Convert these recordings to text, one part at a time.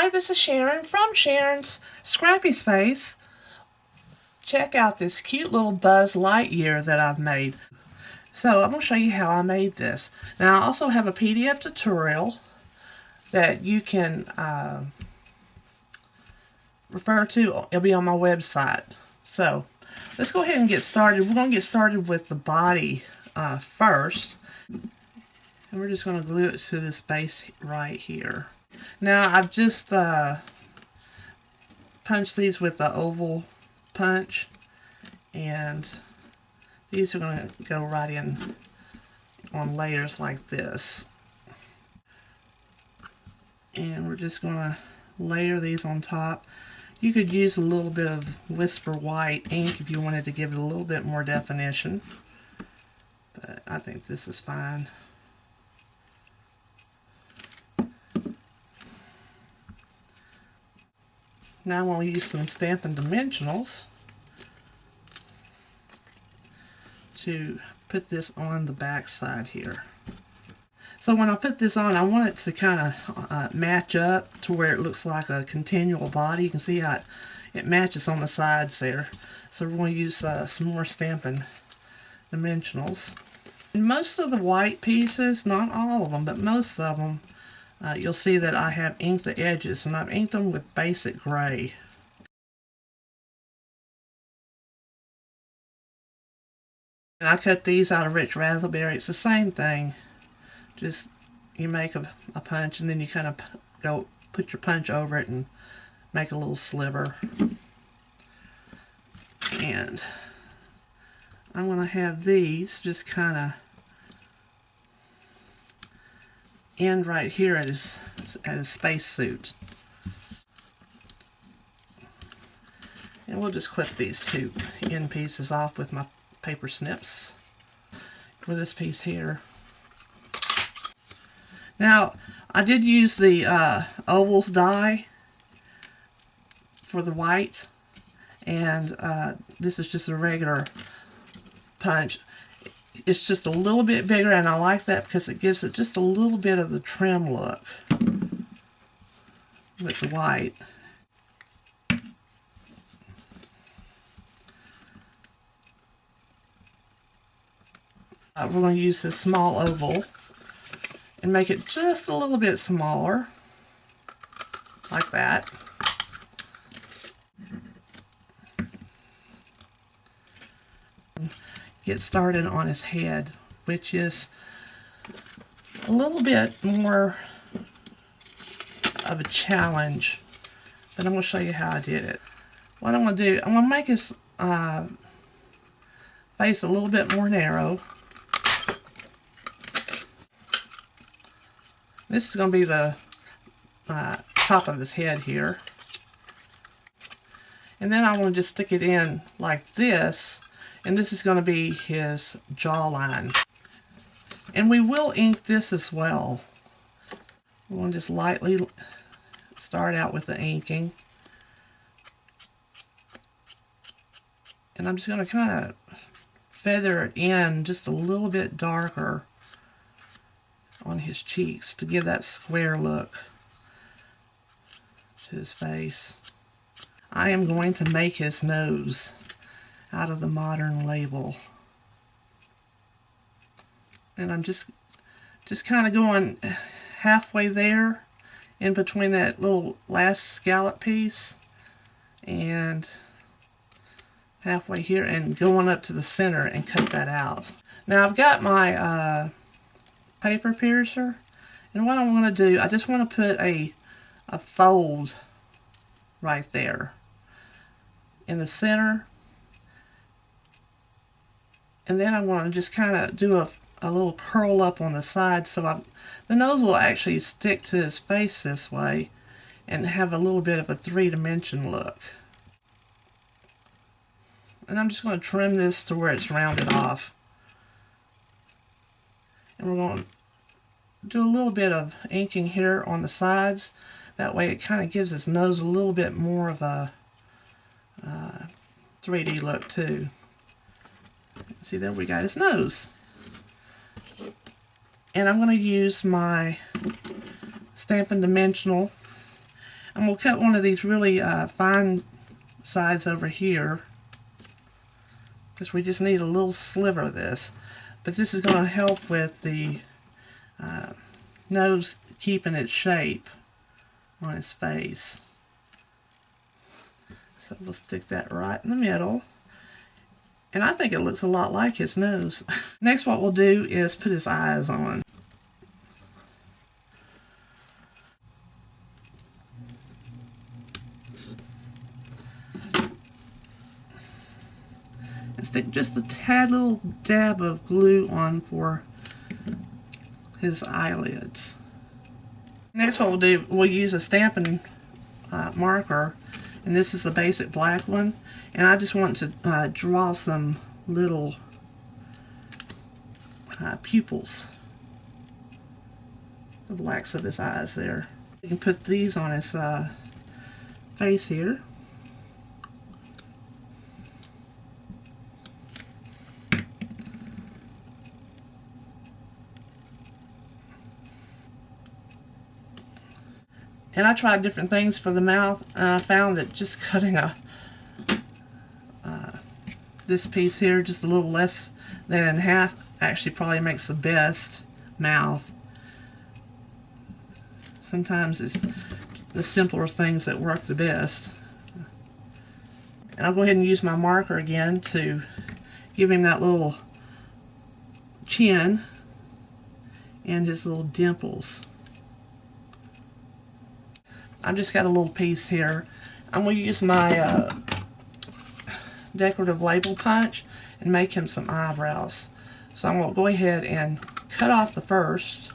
Hi, this is Sharon from Sharon's Scrappy Space. Check out this cute little Buzz Lightyear that I've made. So I'm going to show you how I made this. Now I also have a PDF tutorial that you can refer to. It'll be on my website. So let's go ahead and get started. We're going to get started with the body first. And we're just going to glue it to this base right here. Now I've just punched these with the oval punch, and these are going to go right in on layers like this. And we're just going to layer these on top. You could use a little bit of Whisper White ink if you wanted to give it a little bit more definition, but I think this is fine. Now I'm going to use some Stamlpin Dimensionals to put this on the back side here. So when I put this on, I want it to kind of match up to where it looks like a continual body. You can see how it matches on the sides there. So we're going to use some more Stamlpin Dimensionals. And most of the white pieces, not all of them, but most of them, you'll see that I have inked the edges, and I've inked them with basic gray. And I cut these out of rich raspberry. It's the same thing. Just you make a punch, and then you kind of go put your punch over it and make a little sliver. And I'm going to have these just kind of end right here at his spacesuit. And we'll just clip these two end pieces off with my paper snips for this piece here. Now, I did use the ovals die for the white, and this is just a regular punch. It's just a little bit bigger, and I like that because it gives it just a little bit of the trim look with the white. We're going to use this small oval and make it just a little bit smaller, like that. Get started on his head, which is a little bit more of a challenge, but I'm going to show you how I did it. What I'm going to do, I'm going to make his face a little bit more narrow. This is going to be the top of his head here. And then I want to just stick it in like this. And this is going to be his jawline. And we will ink this as well. We're going to just lightly start out with the inking. And I'm just going to kind of feather it in just a little bit darker on his cheeks to give that square look to his face. I am going to make his nose out of the Modern label, and I'm just kind of going halfway there in between that little last scallop piece and halfway here, and going up to the center and cut that out. Now I've got my paper piercer, and what I'm going to do, I just want to put a fold right there in the center. And then I want to just kind of do a little curl up on the side, so the nose will actually stick to his face this way and have a little bit of a three-dimension look. And I'm just going to trim this to where it's rounded off. And we're going to do a little bit of inking here on the sides. That way it kind of gives his nose a little bit more of a 3D look too. See, there we got his nose. And I'm going to use my Stamlpin Dimensional. I'm going to cut one of these really fine sides over here, because we just need a little sliver of this. But this is going to help with the nose keeping its shape on his face. So we'll stick that right in the middle. And I think it looks a lot like his nose. Next, what we'll do is put his eyes on. And stick just a tad little dab of glue on for his eyelids. Next, what we'll do, we'll use a Stampin' marker, and this is the basic black one. And I just want to draw some little pupils, the blacks of his eyes there. You can put these on his face here. And I tried different things for the mouth, and I found that just cutting this piece here just a little less than in half actually probably makes the best mouth. Sometimes it's the simpler things that work the best. And I'll go ahead and use my marker again to give him that little chin and his little dimples. I've just got a little piece here. I'm going to use my decorative label punch and make him some eyebrows. So I'm going to go ahead and cut off the first.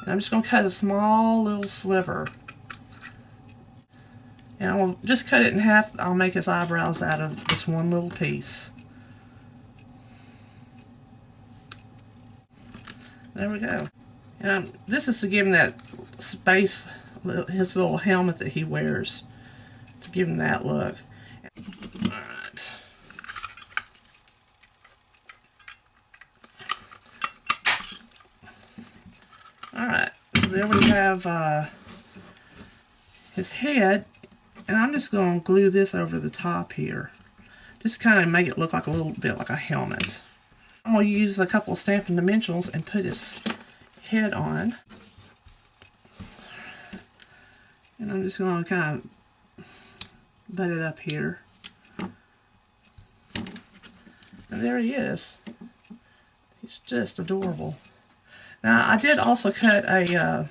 And I'm just going to cut a small little sliver. And I'll just cut it in half. I'll make his eyebrows out of this one little piece. There we go. And this is to give him that space, his little helmet that he wears, to give him that look. Alright. Alright, so there we have his head, and I'm just going to glue this over the top here. Just kind of make it look like a little bit like a helmet. I'm going to use a couple of Stampin' Dimensionals and put his head on. And I'm just going to kind of butt it up here. And there he is. He's just adorable. Now, I did also cut a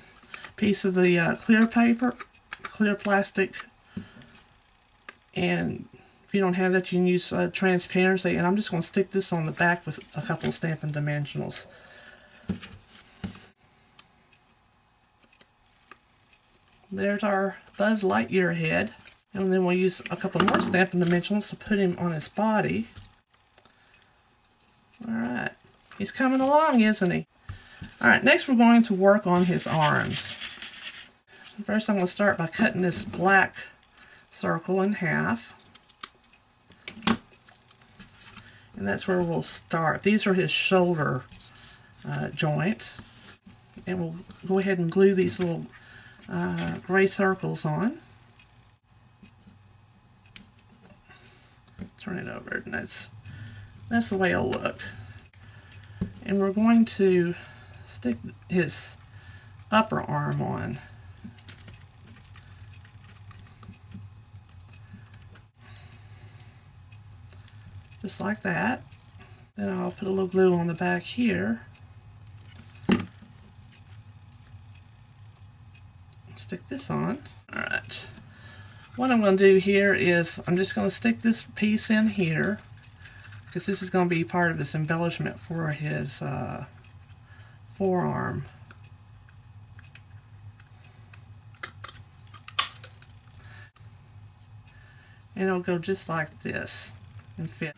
piece of the clear paper, clear plastic. And if you don't have that, you can use transparency. And I'm just going to stick this on the back with a couple of Stampin' Dimensionals. There's our Buzz Lightyear head. And then we'll use a couple more Stampin' Dimensionals to put him on his body. Alright. He's coming along, isn't he? Alright, next we're going to work on his arms. First I'm going to start by cutting this black circle in half. And that's where we'll start. These are his shoulder joints. And we'll go ahead and glue these little gray circles on. Turn it over, and that's the way it'll look. And we're going to stick his upper arm on. Just like that. Then I'll put a little glue on the back here. Stick this on. Alright. What I'm going to do here is I'm just going to stick this piece in here, because this is going to be part of this embellishment for his forearm. And it'll go just like this and fit.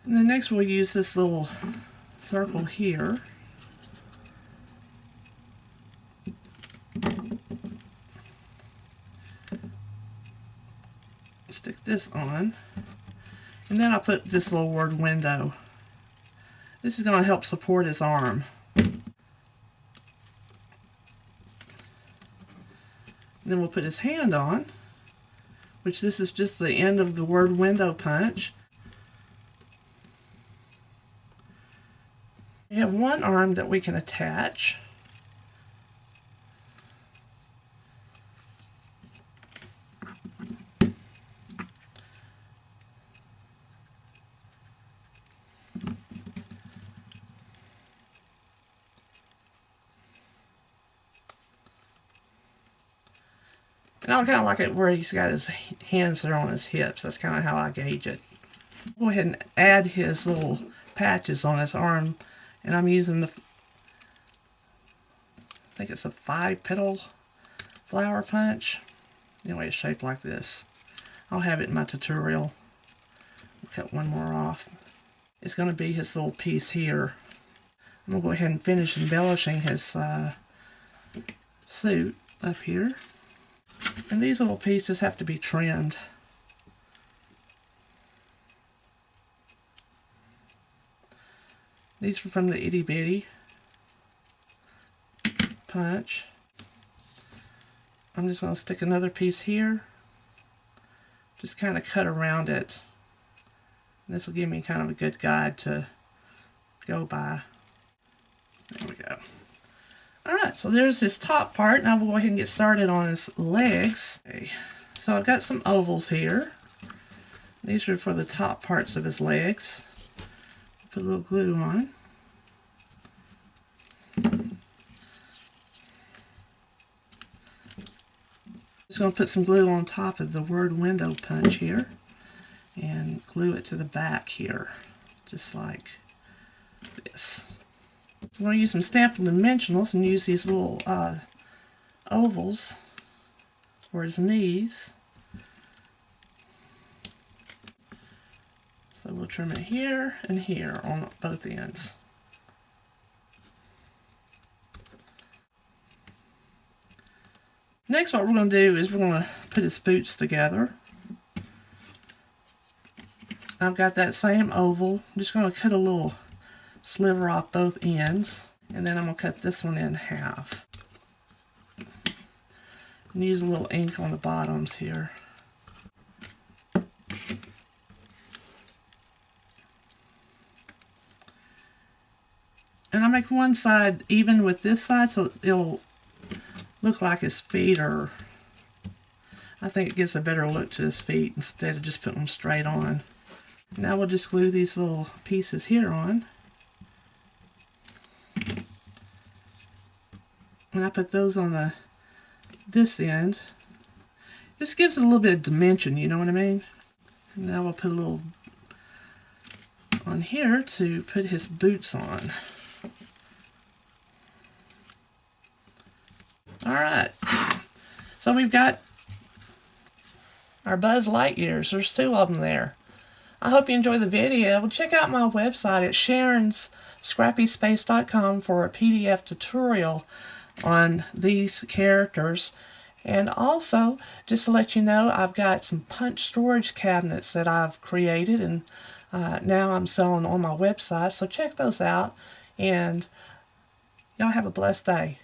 And then next we'll use this little circle here. Stick this on. And then I'll put this little word window This is going to help support his arm. Then we'll put his hand on, which this is just the end of the word window punch. We have one arm that we can attach. And I kind of like it where he's got his hands there on his hips. That's kind of how I gauge it. Go ahead and add his little patches on his arm. And I'm using the, I think it's a 5-petal flower punch. Anyway, it's shaped like this. I'll have it in my tutorial. I'll cut one more off. It's going to be his little piece here. I'm going to go ahead and finish embellishing his suit up here. And these little pieces have to be trimmed. These are from the itty bitty punch. I'm just going to stick another piece here. Just kind of cut around it. This will give me kind of a good guide to go by. There we go. Alright, so there's his top part. Now we'll go ahead and get started on his legs. Okay. So I've got some ovals here. These are for the top parts of his legs. Put a little glue on. Just going to put some glue on top of the word window punch here and glue it to the back here, just like this. I'm going to use some Stamlpin Dimensionals and use these little ovals for his knees. So we'll trim it here and here on both ends. Next, what we're going to do is we're going to put his boots together. I've got that same oval. I'm just going to cut a little sliver off both ends, and then I'm going to cut this one in half. And use a little ink on the bottoms here. And I make one side even with this side so it'll look like his feet are, I think it gives a better look to his feet instead of just putting them straight on. Now we'll just glue these little pieces here on. When I put those on this end, just gives it a little bit of dimension, you know what I mean? And now we'll put a little on here to put his boots on. Alright, so we've got our Buzz Lightyears. There's 2 of them there. I hope you enjoy the video. Check out my website at Sharon'sScrappySpace.com for a PDF tutorial on these characters. And also, just to let you know, I've got some punch storage cabinets that I've created and now I'm selling on my website. So check those out and y'all have a blessed day.